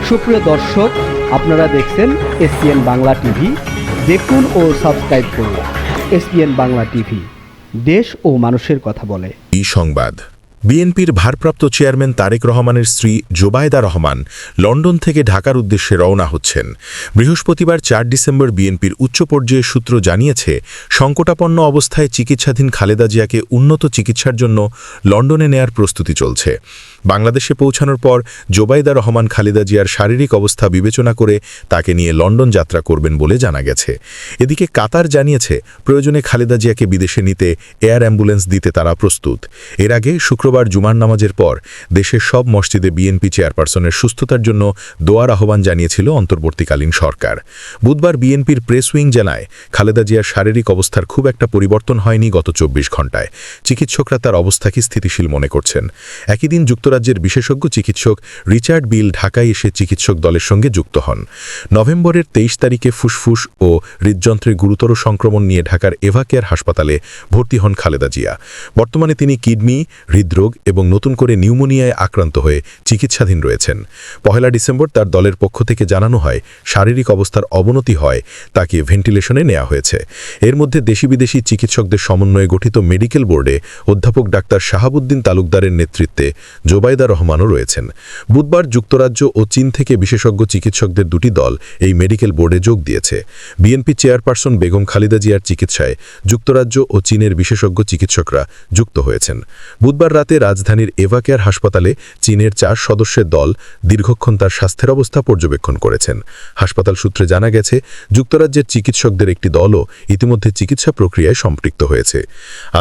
সুপ্রিয় দর্শক, আপনারা দেখছেন এসপিএন বাংলা টিভি। দেখুন ও সাবস্ক্রাইব করুন এসপিএন বাংলা টিভি, দেশ ও মানুষের কথা বলে। এই সংবাদ, বিএনপির ভারপ্রাপ্ত চেয়ারম্যান তারেক রহমানের স্ত্রী জোবায়দা রহমান লন্ডন থেকে ঢাকার উদ্দেশ্যে রওনা হচ্ছেন। বৃহস্পতিবার ৪ ডিসেম্বর বিএনপির উচ্চ পর্যায়ের সূত্র জানিয়েছে, সংকটাপন্ন অবস্থায় চিকিৎসাধীন খালেদা জিয়াকে উন্নত চিকিৎসার জন্য লন্ডনে নেয়ার প্রস্তুতি চলছে। বাংলাদেশে পৌঁছানোর পর জোবায়দা রহমান খালেদা জিয়ার শারীরিক অবস্থা বিবেচনা করে তাকে নিয়ে লন্ডন যাত্রা করবেন বলে জানা গেছে। এদিকে কাতার জানিয়েছে, প্রয়োজনে খালেদা জিয়াকে বিদেশে নিতে এয়ার অ্যাম্বুলেন্স দিতে তারা প্রস্তুত। এর আগে শুক্রবার জুমার নামাজের পর দেশের সব মসজিদে বিএনপি চেয়ারপারসনের সুস্থতার জন্য দোয়ার আহ্বান জানিয়েছিল অন্তর্বর্তীকালীন সরকার। বুধবার বিএনপির প্রেস উইং জানায়, খালেদা জিয়ার শারীরিক অবস্থার খুব একটা পরিবর্তন হয়নি গত ২৪ ঘণ্টায়। চিকিৎসকরা তার অবস্থাকে স্থিতিশীল মনে করছেন। একই দিন যুক্তরাজ্যের বিশেষজ্ঞ চিকিৎসক রিচার্ড বিল ঢাকায় এসে চিকিৎসক দলের সঙ্গে যুক্ত হন। নভেম্বরের ২৩ তারিখে ফুসফুস ও হৃদযন্ত্রের গুরুতর সংক্রমণ নিয়ে ঢাকার এভা কেয়ার হাসপাতালে ভর্তি হন খালেদা জিয়া। বর্তমানে তিনি কিডনি, হৃদরোগ এবং নতুন করে নিউমোনিয়ায় আক্রান্ত হয়ে চিকিৎসাধীন রয়েছেন। ১ ডিসেম্বর তার দলের পক্ষ থেকে জানানো হয়, শারীরিক অবস্থার অবনতি হয় তাকে ভেন্টিলেশনে নেওয়া হয়েছে। এর মধ্যে দেশি বিদেশি চিকিৎসকদের সমন্বয়ে গঠিত মেডিকেল বোর্ডে অধ্যাপক ডাক্তার শাহাবুদ্দিন তালুকদারের নেতৃত্বে জোবায়দা রহমানও রয়েছেন। বুধবার যুক্তরাজ্য ও চীন থেকে বিশেষজ্ঞ চিকিৎসকদের দুটি দল এই মেডিকেল বোর্ডে যোগ দিয়েছে। বিএনপি চেয়ারপারসন বেগম খালেদা জিয়ার চিকিৎসায় যুক্তরাজ্য ও চীনের বিশেষজ্ঞ চিকিৎসকরা যুক্ত হয়েছেন। বুধবার রাতে রাজধানীর এভা কেয়ার হাসপাতালে চীনের ৪ সদস্যের দল দীর্ঘক্ষণ তার স্বাস্থ্যের অবস্থা পর্যবেক্ষণ করেছেন। হাসপাতাল সূত্রে জানা গেছে, যুক্তরাজ্যের চিকিৎসকদের একটি দলও ইতিমধ্যে চিকিৎসা প্রক্রিয়ায় সম্পৃক্ত হয়েছে।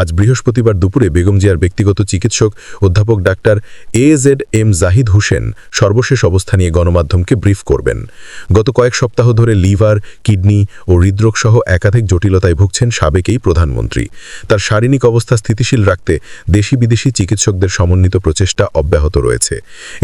আজ বৃহস্পতিবার দুপুরে বেগম জিয়ার ব্যক্তিগত চিকিৎসক অধ্যাপক ডাক্তার AZM জাহিদ হোসেন সর্বশেষ অবস্থা নিয়ে গণমাধ্যমকে ব্রিফ করবেন। গত কয়েক সপ্তাহ ধরে লিভার, কিডনি ও হৃদরোগ সহ একাধিক জটিলতায় ভুগছেন সাবেক এই প্রধানমন্ত্রী। তার শারীরিক অবস্থা স্থিতিশীল রাখতে দেশি বিদেশি চিকিৎসকদের সমন্বিত প্রচেষ্টা অব্যাহত রয়েছে।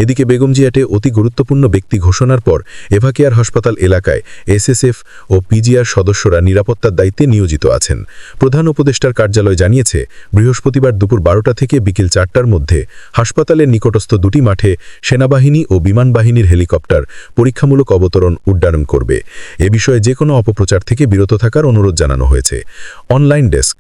এদিকে বেগম জিয়াকে অতি গুরুত্বপূর্ণ ব্যক্তি ঘোষণার পর এভা কেয়ার হাসপাতাল এলাকায় SSF ও PGR সদস্যরা নিরাপত্তার দায়িত্বে নিয়োজিত আছেন। প্রধান উপদেষ্টার কার্যালয় জানিয়েছে, বৃহস্পতিবার দুপুর ১২টা থেকে বিকেল ৪টার মধ্যে হাসপাতালের নিকটস্থ দুটি মাঠে সেনাবাহিনী ও বিমান বাহিনীর হেলিকপ্টার পরীক্ষামূলক অবতরণ উড্ডয়ন করবে। এ বিষয়ে যে কোনো অপপ্রচার থেকে বিরত থাকার অনুরোধ জানানো হয়েছে। Online desk.